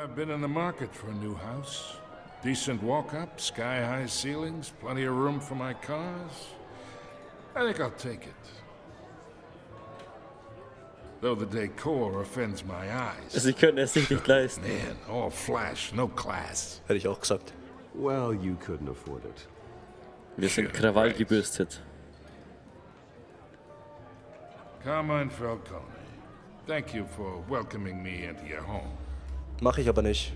I've been in the market for a new house. Decent walk-up, sky-high ceilings, plenty of room for my cars. I think I'll take it. Though the decor offends my eyes. Sie können es sich nicht leisten. Man, all flash, no class. Hätte ich auch gesagt. Well, you couldn't afford it. Wir sind Krawall gebürstet. Carmine Falcone, thank you for welcoming me into your home. Mach ich aber nicht.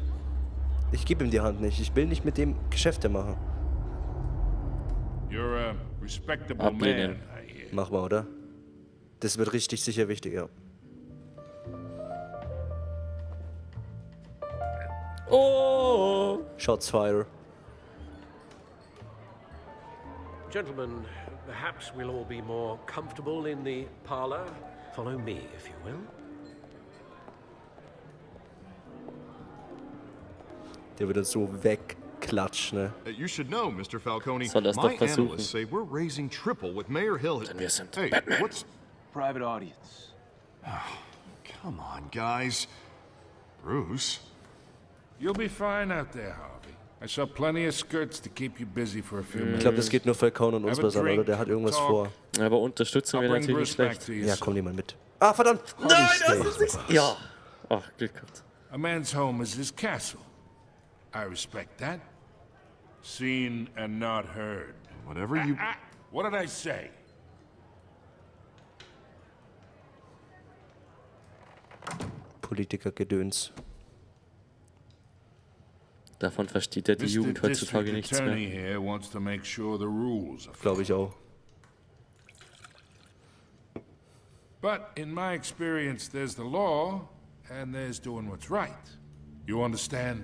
Ich gebe ihm die Hand nicht. Ich will nicht mit dem Geschäfte machen. You're a respectable Ablehnen. man, I hear. Mach mal, oder? Das wird richtig sicher wichtig, ja. Oh! Shots fire. Gentlemen, perhaps we'll all be more comfortable in the parlor. Follow me, if you will. Der wird uns so wegklatschen, ne? You should know, Mr. Falcone. Soll das My doch versuchen. analysts say we're raising triple with Mayor Hill. Denn wir sind Hey, Batman. what's... Private audience. Come on, guys. Bruce? You'll be fine out there, Harvey. I saw plenty of skirts to keep you busy for a few Ich minutes. glaube, das geht nur Falcone und uns was an, oder? Der hat irgendwas vor. Aber Unterstützung I'll wäre bring natürlich nicht Bruce back schlecht. to you Ja, soon. komm niemand mit. Ah, verdammt! Nein, das ist nicht... Ja. Ach, Glück gehabt. A man's home is his castle. I respect that. Seen and not heard. Whatever you... What did I say? Politikergedöns. Davon versteht ja die Mr. Jugend heutzutage District nichts Attorney mehr. here wants to make sure the rules are Glaube ich auch. But in my experience, there's the law, and there's doing what's right. You understand?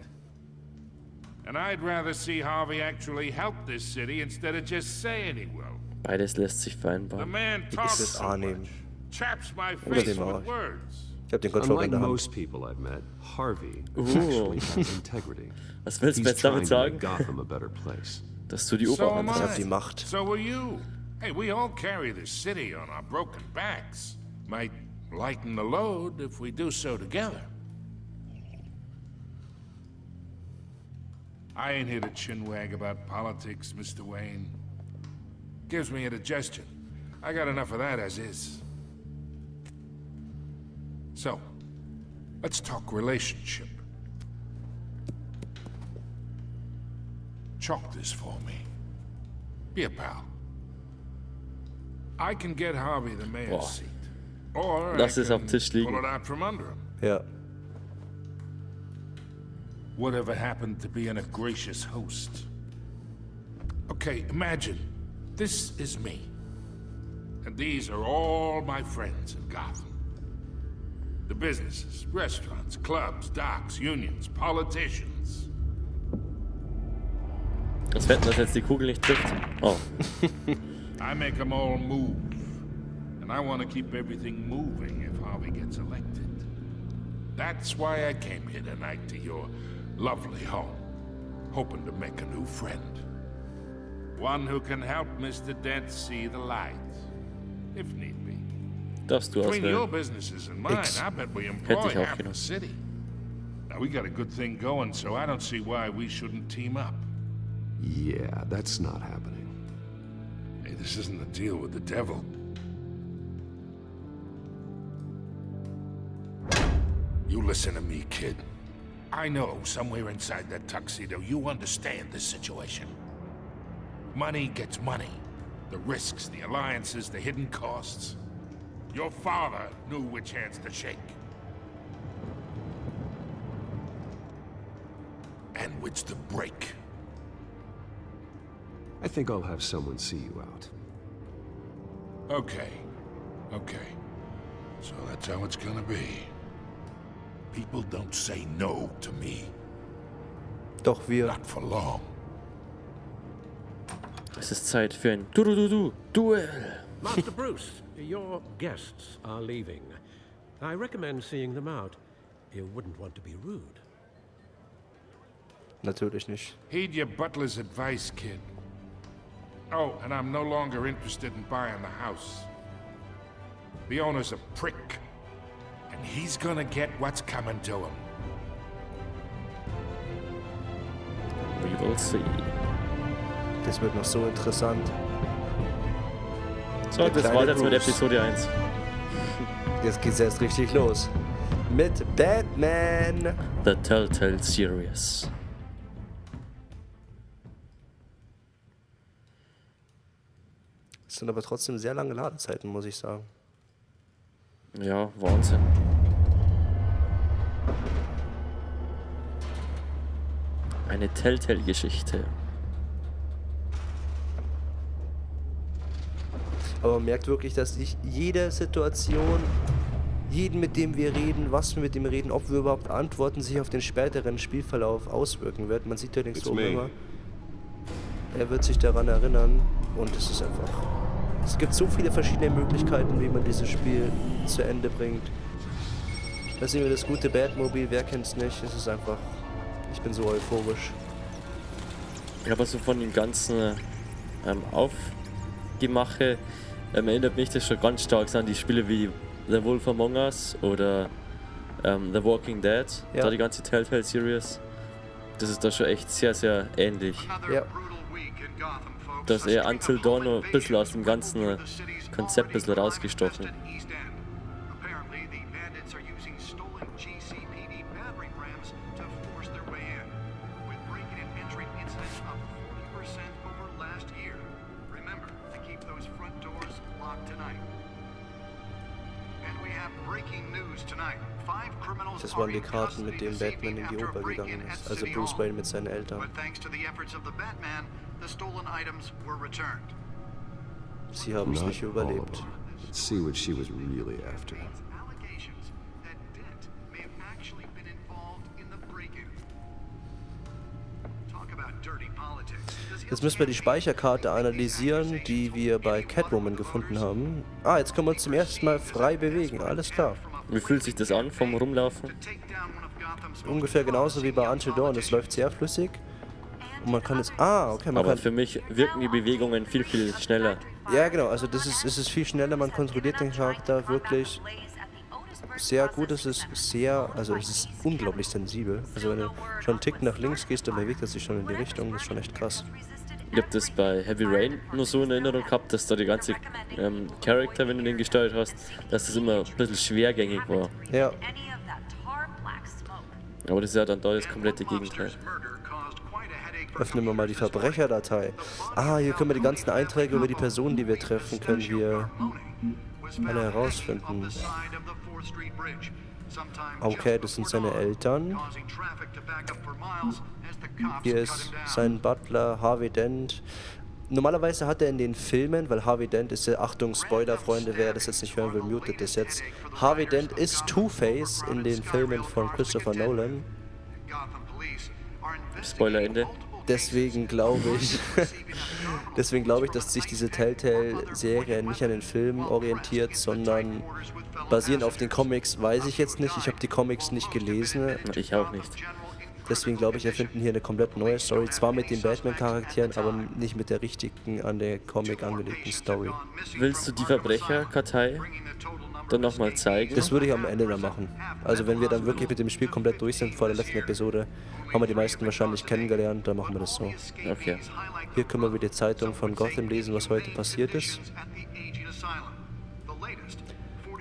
And I'd rather see Harvey actually help this city instead of just saying he will. Beides lässt sich The vereinbaren. man Ich talks das so annehmen. much, chaps my Oder face den with Arsch. words. Ich hab den Controller in Unlike der Hand. most people I've met, Harvey actually has integrity. Was willst du He's jetzt damit trying to make sagen? Gotham a better place. Dass du die So Oberhand am Ich hast. hab die Macht. So will you. Hey, we all carry this city on our broken backs. Might lighten the load if we do so together. I ain't here to chinwag about politics, Mr. Wayne. Gives me indigestion. I got enough of that as is. So, let's talk relationship. Chalk this for me. Be a pal. I can get Harvey the mayor's Boah. seat. Or Lass I es am can Tisch pull liegen. it out from under him. Ja. Whatever happened to being a gracious host? Okay, imagine this is me. And these are all my friends in Gotham. The businesses, restaurants, clubs, docks, unions, politicians. Das wetten, dass jetzt die Kugel nicht trifft. Oh. I make them all move. And I want to keep everything moving if Harvey gets elected. That's why I came here tonight to your lovely home, hoping to make a new friend. One who can help Mr. Dent see the light, if need be. Darfst du Between your auswählen. businesses and mine, X. I bet we Hätte employ ich auch half the genommen. city. Now, we got a good thing going, so I don't see why we shouldn't team up. Yeah, that's not happening. Hey, this isn't a deal with the devil. You listen to me, kid. I know somewhere inside that tuxedo you understand this situation. Money gets money. The risks, the alliances, the hidden costs. Your father knew which hands to shake. And which to break. I think I'll have someone see you out. Okay. Okay. So that's how it's gonna be. People don't say no to me. Doch, wir. Not for long. Es ist Zeit für ein Duell. Master Bruce, your guests are leaving. I recommend seeing them out. You wouldn't want to be rude. Natürlich nicht. Heed your butler's advice, kid. Oh, and I'm no longer interested in buying the house. The owner's a prick. And he's gonna get what's coming to him. We'll see. Das wird noch so interessant. So, das kleine war jetzt mit Bruce. Episode 1. Jetzt geht's erst richtig los. Mit Batman. The Telltale Series. Es sind aber trotzdem sehr lange Ladezeiten, muss ich sagen. Ja, Wahnsinn. Eine Telltale-Geschichte. Aber man merkt wirklich, dass sich jede Situation, jeden, mit dem wir reden, was wir mit dem reden, ob wir überhaupt antworten, sich auf den späteren Spielverlauf auswirken wird. Man sieht ja den so immer. Er wird sich daran erinnern und es ist einfach... Es gibt so viele verschiedene Möglichkeiten, wie man dieses Spiel zu Ende bringt. Da sehen wir das gute Batmobil, wer kennt's nicht? Es ist einfach... Ich bin so euphorisch. Ja, aber so von dem ganzen Aufgemache erinnert mich das schon ganz stark an die Spiele wie The Wolf Among Us oder The Walking Dead, Ja. da die ganze Telltale Series. Das ist da schon echt sehr, sehr ähnlich. Ja. Da ist eher Until Dawn noch ein bisschen aus dem ganzen Konzept ein bisschen rausgestochen. Das waren die Karten, mit denen Batman in die Oper gegangen ist. Also Bruce Wayne mit seinen Eltern. Sie haben es Not nicht all of überlebt. them. Let's see what she was really after. Jetzt müssen wir die Speicherkarte analysieren, die wir bei Catwoman gefunden haben. Ah, jetzt können wir uns zum ersten Mal frei bewegen. Alles klar. Wie fühlt sich das an vom Rumlaufen? Ungefähr genauso wie bei Until Dawn. Das läuft sehr flüssig. Und man kann jetzt... Ah, okay, man Aber kann... für mich wirken die Bewegungen viel, viel schneller. Ja, genau. Also es ist viel schneller. Man kontrolliert den Charakter wirklich sehr gut. Es ist sehr... Also es ist unglaublich sensibel. Also wenn du schon einen Tick nach links gehst, dann bewegt er sich schon in die Richtung. Das ist schon echt krass. Ich habe das bei Heavy Rain nur so in Erinnerung gehabt, dass da die ganze Charakter, wenn du den gesteuert hast, dass das immer ein bisschen schwergängig war. Ja. Aber das ist ja dann da das komplette Gegenteil. Öffnen wir mal die Verbrecherdatei. Ah, hier können wir die ganzen Einträge über die Personen, die wir treffen, können wir alle herausfinden. Okay, das sind seine Eltern. Hier ist sein Butler, Harvey Dent. Normalerweise hat er in den Filmen, weil Harvey Dent ist ja, Achtung, Spoiler, Freunde, wer das jetzt nicht hören will, mutet das jetzt. Harvey Dent ist Two-Face in den Filmen von Christopher Nolan. Spoilerende. Deswegen glaube ich, dass sich diese Telltale-Serie nicht an den Filmen orientiert, sondern basierend auf den Comics, weiß ich jetzt nicht. Ich habe die Comics nicht gelesen. Ich auch nicht. Deswegen glaube ich, erfinden hier eine komplett neue Story. Zwar mit den Batman-Charakteren, aber nicht mit der richtigen, an der Comic angelegten Story. Willst du die Verbrecherkartei dann nochmal zeigen? Das würde ich am Ende dann machen. Also wenn wir dann wirklich mit dem Spiel komplett durch sind vor der letzten Episode, haben wir die meisten wahrscheinlich kennengelernt, dann machen wir das so. Okay. Hier können wir wieder die Zeitung von Gotham lesen, was heute passiert ist.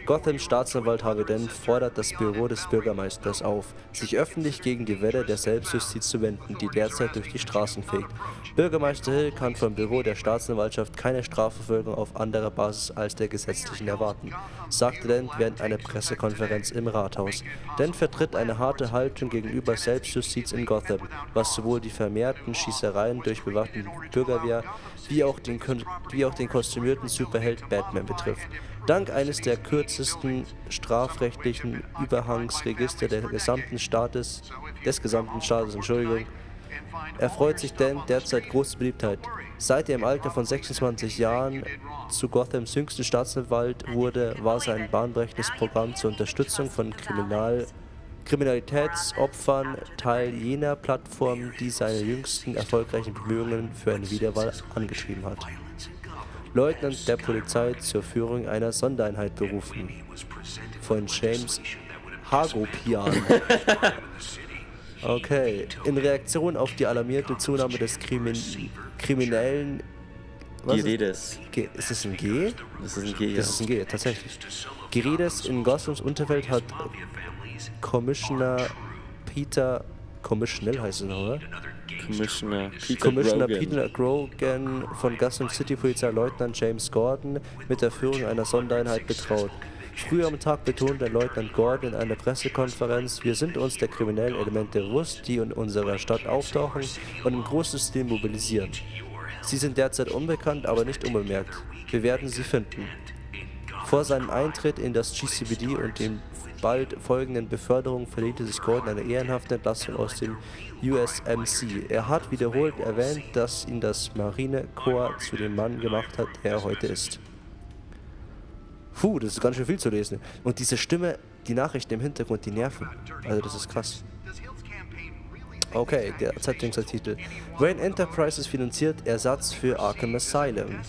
Gothams Staatsanwalt Harvey Dent fordert das Büro des Bürgermeisters auf, sich öffentlich gegen die Welle der Selbstjustiz zu wenden, die derzeit durch die Straßen fegt. Bürgermeister Hill kann vom Büro der Staatsanwaltschaft keine Strafverfolgung auf anderer Basis als der gesetzlichen erwarten, sagte Dent während einer Pressekonferenz im Rathaus. Dent vertritt eine harte Haltung gegenüber Selbstjustiz in Gotham, was sowohl die vermehrten Schießereien durch bewaffnete Bürgerwehr wie auch den kostümierten Superheld Batman betrifft. Dank eines der kürzesten strafrechtlichen Überhangsregister des gesamten Staates, erfreut sich Dent derzeit große Beliebtheit. Seit er im Alter von 26 Jahren zu Gothams jüngsten Staatsanwalt wurde, war sein bahnbrechendes Programm zur Unterstützung von Kriminalitätsopfern Teil jener Plattform, die seine jüngsten erfolgreichen Bemühungen für eine Wiederwahl angetrieben hat. Leutnant der Polizei zur Führung einer Sondereinheit berufen. Von James Hagopian. Okay, in Reaktion auf die alarmierende Zunahme des kriminellen... Was Geredes. ist es ein G? Das ist ein G, ja. Das ist ein G, tatsächlich. Geredes in Gothams Unterwelt hat Commissioner Peter... Commissioner heißt es noch, oder? Commissioner Peter Grogan von Gotham City Polizeileutnant James Gordon mit der Führung einer Sondereinheit betraut. Früher am Tag betonte Leutnant Gordon in einer Pressekonferenz: Wir sind uns der kriminellen Elemente bewusst, die in unserer Stadt auftauchen und im großen Stil mobilisieren. Sie sind derzeit unbekannt, aber nicht unbemerkt. Wir werden sie finden. Vor seinem Eintritt in das GCPD und den bald folgenden Beförderungen verdiente sich Gordon eine ehrenhafte Entlassung aus dem USMC. Er hat wiederholt erwähnt, dass ihn das Marinekorps zu dem Mann gemacht hat, der er heute ist. Puh, das ist ganz schön viel zu lesen. Und diese Stimme, die Nachrichten im Hintergrund, die nerven. Also das ist krass. Okay, der Zeitungsartikel. Wayne Enterprises finanziert Ersatz für Arkham Asylum.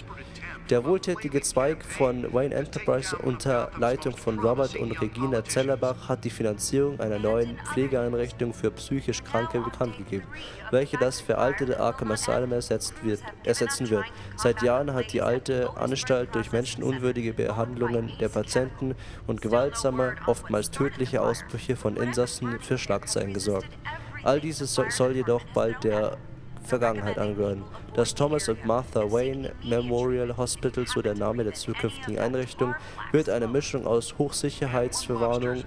Der wohltätige Zweig von Wayne Enterprises unter Leitung von Robert und Regina Zellerbach hat die Finanzierung einer neuen Pflegeeinrichtung für psychisch Kranke bekannt gegeben, welche das veraltete Arkham Asylum ersetzen wird. Seit Jahren hat die alte Anstalt durch menschenunwürdige Behandlungen der Patienten und gewaltsame, oftmals tödliche Ausbrüche von Insassen für Schlagzeilen gesorgt. All dieses soll jedoch bald der Vergangenheit angehören. Das Thomas und Martha Wayne Memorial Hospital, so der Name der zukünftigen Einrichtung, wird eine Mischung aus Hochsicherheitsverwahrung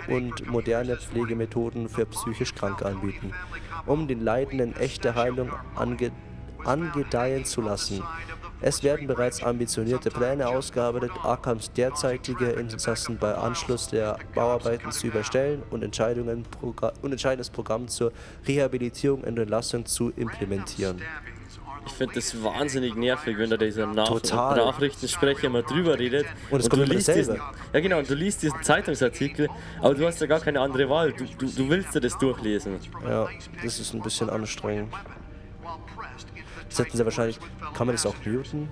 und moderne Pflegemethoden für psychisch Kranke anbieten, um den Leidenden echte Heilung angedeihen zu lassen. Es werden bereits ambitionierte Pläne ausgearbeitet, Arkhams derzeitige Insassen bei Anschluss der Bauarbeiten zu überstellen und entscheidendes Programm zur Rehabilitierung und Entlassung zu implementieren. Ich finde das wahnsinnig nervig, wenn da dieser Nachrichtensprecher mal drüber redet. Und es kommt immer dasselbe. Ja genau, und du liest diesen Zeitungsartikel, aber du hast ja gar keine andere Wahl. Du willst ja das durchlesen. Ja, das ist ein bisschen anstrengend. Das hätten sie wahrscheinlich... Kann man das auch muten?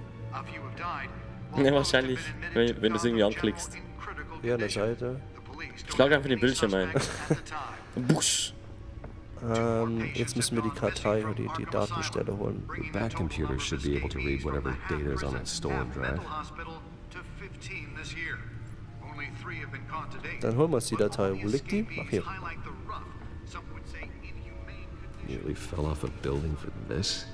Ja, wahrscheinlich, wenn du es irgendwie anklickst. Hier an der Seite. Schlag einfach den Bildschirm ein. Busch. Jetzt müssen wir die Kartei oder die Datenstelle holen. The back computer should be able to read whatever data is on that storm drive. Dann holen wir uns die Datei. Wo liegt die? Ach, hier. Nearly fell off a building for this.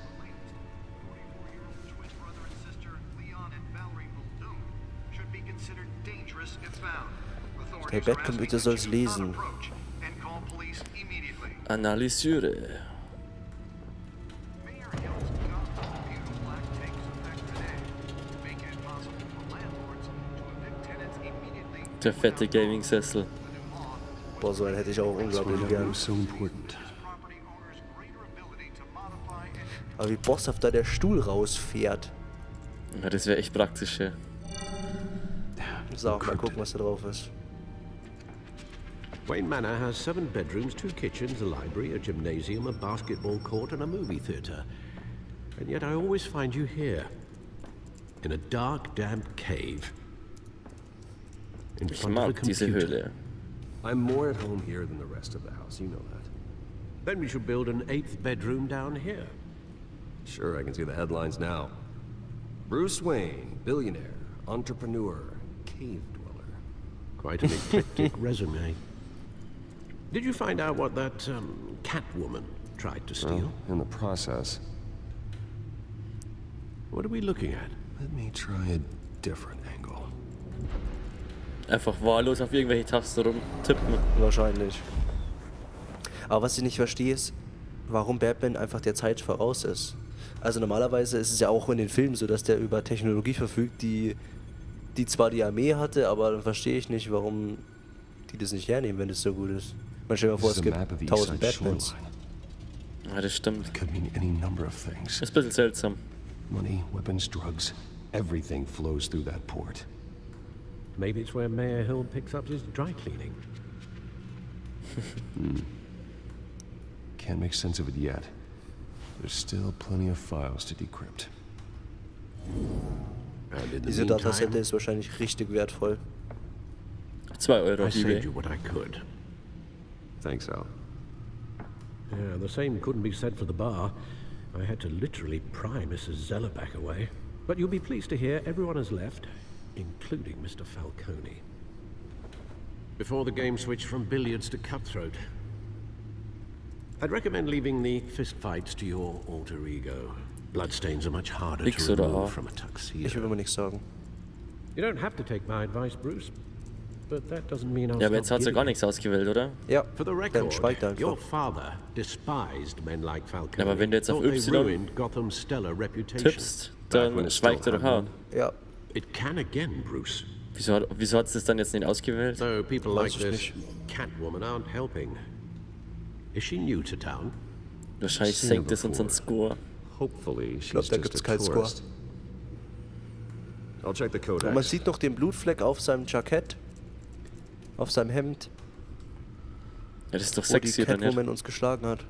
Der Bettcomputer soll es lesen. Analysiere. Der fette Gaming-Sessel. Boah, so einen hätte ich auch unglaublich gern. So important. Aber wie bosshaft da der Stuhl rausfährt. Ja, das wäre echt praktisch, ja. So, mal gucken, was da drauf ist. Wayne Manor has 7 bedrooms, 2 kitchens, a library, a gymnasium, a basketball court, and a movie theater. And yet I always find you here, in a dark, damp cave. In Ich front of a mag diese computer. Höhle. I'm more at home here than the rest of the house, you know that. Then we should build an 8th bedroom down here. Sure, I can see the headlines now. Bruce Wayne, billionaire, entrepreneur, cave dweller. Quite an eclectic resume. Did you find out what that Catwoman tried to steal? Well, in the process, What are we looking at? let me try a different angle. Einfach wahllos auf irgendwelche Tasten rumtippen. Wahrscheinlich. Aber was ich nicht verstehe ist, warum Batman einfach der Zeit voraus ist. Also normalerweise ist es ja auch in den Filmen so, dass der über Technologie verfügt, die zwar die Armee hatte, aber dann verstehe ich nicht, warum die das nicht hernehmen, wenn das so gut ist. Man stellt mir vor, This es is a gibt map of the 1000 East Side Batmans. shoreline. Ja, das stimmt. Could mean any number of things. Ist ein bisschen seltsam. Money, weapons, drugs, everything flows through that port. Maybe it's where Mayor Hill picks up his dry cleaning. Can't make sense of it yet. There's still plenty of files to decrypt. And in the Diese Datasette meantime, ist wahrscheinlich richtig wertvoll. 2 Euro I auf saved eBay. you what I could. Thanks, Al. Yeah, the same couldn't be said for the bar. I had to literally pry Mrs. Zellerback away. But you'll be pleased to hear everyone has left, including Mr. Falcone. Before the game switched from billiards to cutthroat. I'd recommend leaving the fistfights to your alter ego. Bloodstains are much harder X to oder A? remove from a Ich will tuxedo. immer nichts sagen. You don't have to take my advice, Bruce. But that doesn't mean I'll Ja, aber jetzt stop hat sie gar giving. nichts ausgewählt, oder? Ja, For the dann record, schweigt er your einfach. father despised men like Falcone. Aber wenn du jetzt auf Thought they Y ruined Gotham's stellar reputation. tippst, dann schweigt er doch auch. Ja, It can again, Bruce. Wieso hat sie das dann jetzt nicht ausgewählt? So people like ich this nicht. Catwoman aren't helping. Is she new to town? Wahrscheinlich Seen senkt her es unseren before. Score. Hopefully, she's glaub, da just gibt's a keinen Score. tourist. I'll check the und man codex. sieht noch den Blutfleck auf seinem Jackett, auf seinem Hemd, Ja, das ist doch wo die sexy, oder Catwoman nicht? uns geschlagen hat.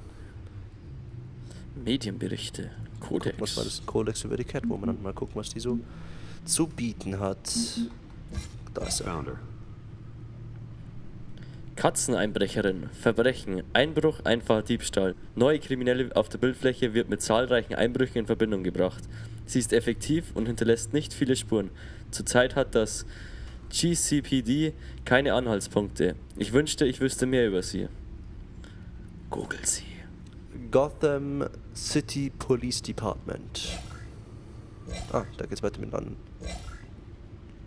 Medienberichte, Was war Kodex. das? Kodex über die Catwoman. Und mal gucken, was die so zu bieten hat. Da ist er. Found her. Katzeneinbrecherin, Verbrechen, Einbruch, einfacher Diebstahl. Neue Kriminelle auf der Bildfläche wird mit zahlreichen Einbrüchen in Verbindung gebracht. Sie ist effektiv und hinterlässt nicht viele Spuren. Zurzeit hat das GCPD keine Anhaltspunkte. Ich wünschte, ich wüsste mehr über sie. Google sie. Gotham City Police Department. Ah, da geht's weiter mit an.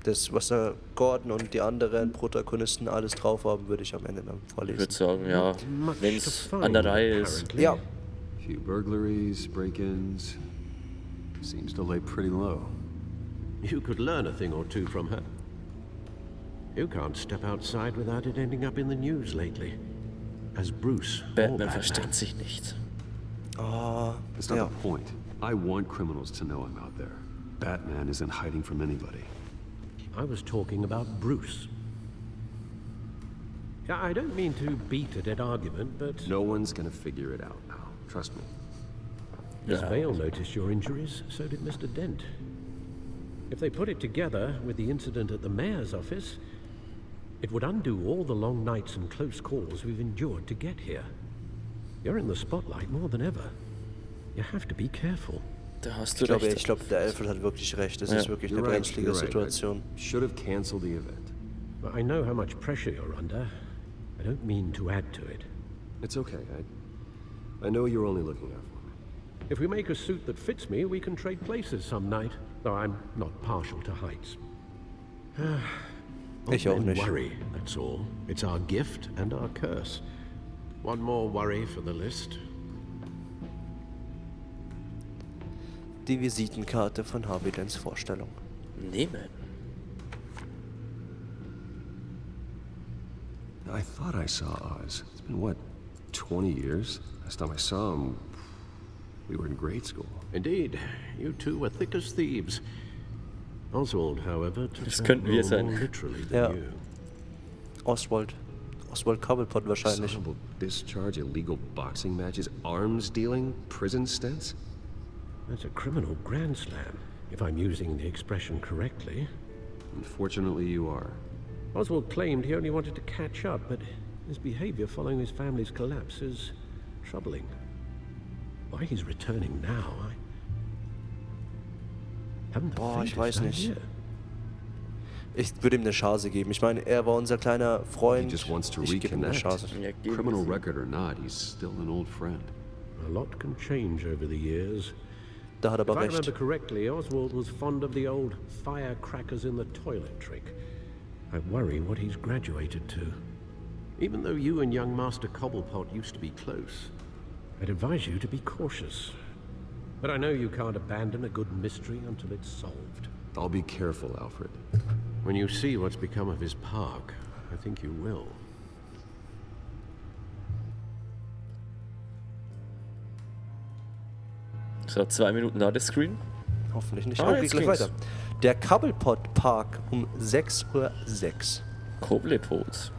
Das, was da Gordon und die anderen Protagonisten alles drauf haben, würde ich am Ende dann Ich vorlesen. würde sagen, ja, Much wenn to es find, an der Reihe ist. apparently. Ja, Few burglaries, break-ins. Seems to lay pretty low. You could learn a thing or two from her. You can't step outside without it ending up in the news lately. As Bruce or Batman Batman. versteckt sich nicht. That's not ja. the point. I want criminals to know I'm out there. Batman isn't hiding from anybody. I was talking about Bruce. Yeah, I don't mean to beat a dead argument, but No one's gonna figure it out now. Trust me. Miss Yeah. Vale noticed your injuries, so did Mr. Dent. If they put it together with the incident at the mayor's office, it would undo all the long nights and close calls we've endured to get here. You're in the spotlight more than ever. You have to be careful. Da hast du Ich recht. glaube, der Alfred hat wirklich recht. Das Ja. ist wirklich eine You're right. brenzlige You're right. Situation. I should have canceled the event. But I know how much pressure you're under. I don't mean to add to it. It's okay. I know you're only looking out for me. If we make a suit that fits me, we can trade places some night. Though I'm not partial to heights. Ich auch Men nicht. worry, that's all. It's our gift and our curse. One more worry for the list. Die Visitenkarte von Harvey Dents Vorstellung. Nehmen. I thought I saw Oz. It's been, what, 20 years? Last time I saw him, we were in grade school. Indeed, you two were thick as thieves. Oswald, however, took Das that könnten wir role sein. more literally Ja. than you. Oswald Cobblepot wahrscheinlich. Dishonorable discharge, illegal boxing matches, arms dealing, prison stints? That's a criminal grand slam, if I'm using the expression correctly. Unfortunately, you are. Oswald claimed he only wanted to catch up, but his behavior following his family's collapse is troubling. Why he's returning now, I haven't the Boah, ich faintest weiß nicht. idea. Ich würde ihm eine Chance geben. Ich meine, er war unser kleiner He Freund. just wants to Ich gebe ihm eine reconnect. Chance. Ja, geben Criminal Sie. record or not, he's still an old friend. A lot can change over the years. Da hat er If aber I recht. remember correctly, Oswald was fond of the old firecrackers in the toilet trick. I worry what he's graduated to. Even though you and young Master Cobblepot used to be close, I'd advise you to be cautious. But I know you can't abandon a good mystery until it's solved. I'll be careful, Alfred. When you see what's become of his park, I think you will. So, 2 Minuten Ladescreen. Hoffentlich nicht. Ah, Okay, jetzt gleich ging's. weiter. Der Cobblepot Park um 6:06 Uhr. Koblepot.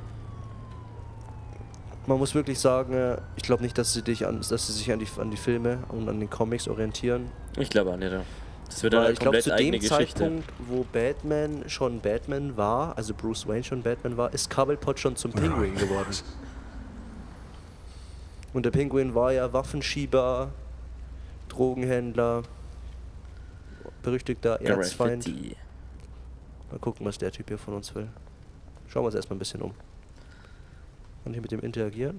Man muss wirklich sagen, ich glaube nicht, dass sie sich an die Filme und an den Comics orientieren. Ich glaube auch nicht. Ja. Das wird Weil eine ich glaube, komplett zu eigene dem Geschichte. Zeitpunkt, wo Batman schon Batman war, also Bruce Wayne schon Batman war, ist Cobblepot schon zum Pinguin geworden. Und der Pinguin war ja Waffenschieber, Drogenhändler, berüchtigter Erzfeind. Graffiti. Mal gucken, was der Typ hier von uns will. Schauen wir uns erstmal ein bisschen um. Kann ich mit dem interagieren?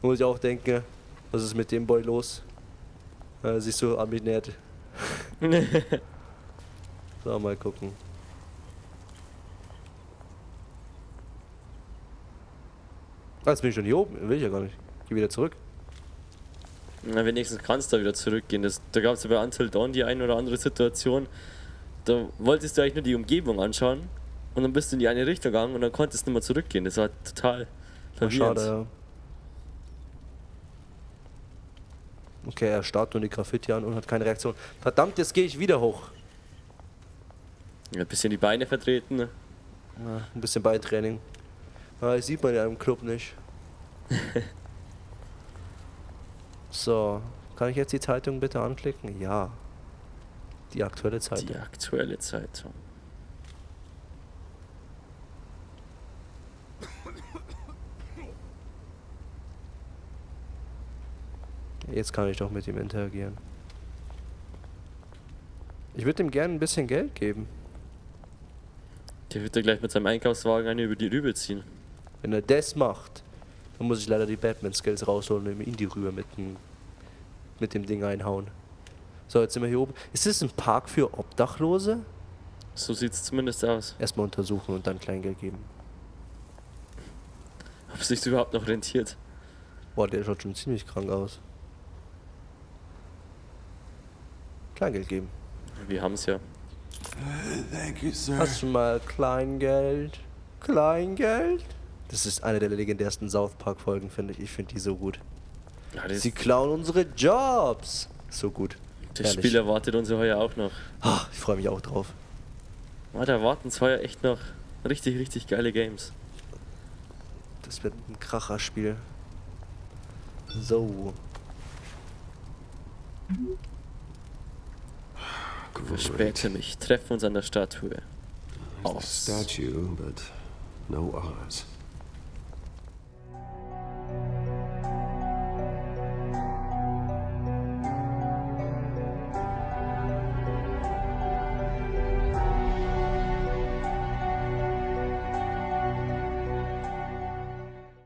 Muss ich auch denken, was ist mit dem Boy los? Sich so an mich nähert. So, mal gucken. Ah, jetzt bin ich schon hier oben. Will ich ja gar nicht. Geh wieder zurück. Na, wenigstens kannst du da wieder zurückgehen. Da gab es ja bei Until Dawn die eine oder andere Situation. Da wolltest du eigentlich nur die Umgebung anschauen und dann bist du in die eine Richtung gegangen und dann konntest du nicht mehr zurückgehen. Das war total verwirrend. Schade, ja. Okay, er starrt nur die Graffiti an und hat keine Reaktion. Verdammt, jetzt gehe ich wieder hoch. Ja, ein bisschen die Beine vertreten. Ne? Ja, ein bisschen Beintraining. Das sieht man ja im Club nicht. So, kann ich jetzt die Zeitung bitte anklicken? Ja. Die aktuelle Zeitung. Die aktuelle Zeitung. Jetzt kann ich doch mit ihm interagieren. Ich würde ihm gerne ein bisschen Geld geben. Der wird ja gleich mit seinem Einkaufswagen eine über die Rübe ziehen. Wenn er das macht, dann muss ich leider die Batman-Skills rausholen und ihm in die Rübe mit dem Ding einhauen. So, jetzt sind wir hier oben. Ist das ein Park für Obdachlose? So sieht es zumindest aus. Erstmal untersuchen und dann Kleingeld geben. Ob es sich überhaupt noch rentiert. Boah, der schaut schon ziemlich krank aus. Kleingeld geben. Wir haben es ja. Thank you, sir. Hast du mal Kleingeld? Kleingeld? Das ist eine der legendärsten South Park Folgen, finde ich. Ich finde die so gut. Ja, Sie klauen unsere Jobs. So gut. das Herrlich. Spiel erwartet uns ja heuer auch noch. Ah, ich freue mich auch drauf. Da erwarten uns heuer echt noch richtig, richtig geile Games. Das wird ein Kracherspiel. So. Verspäte mich. Treffen uns an der Statue. There's the statue, but no Oz.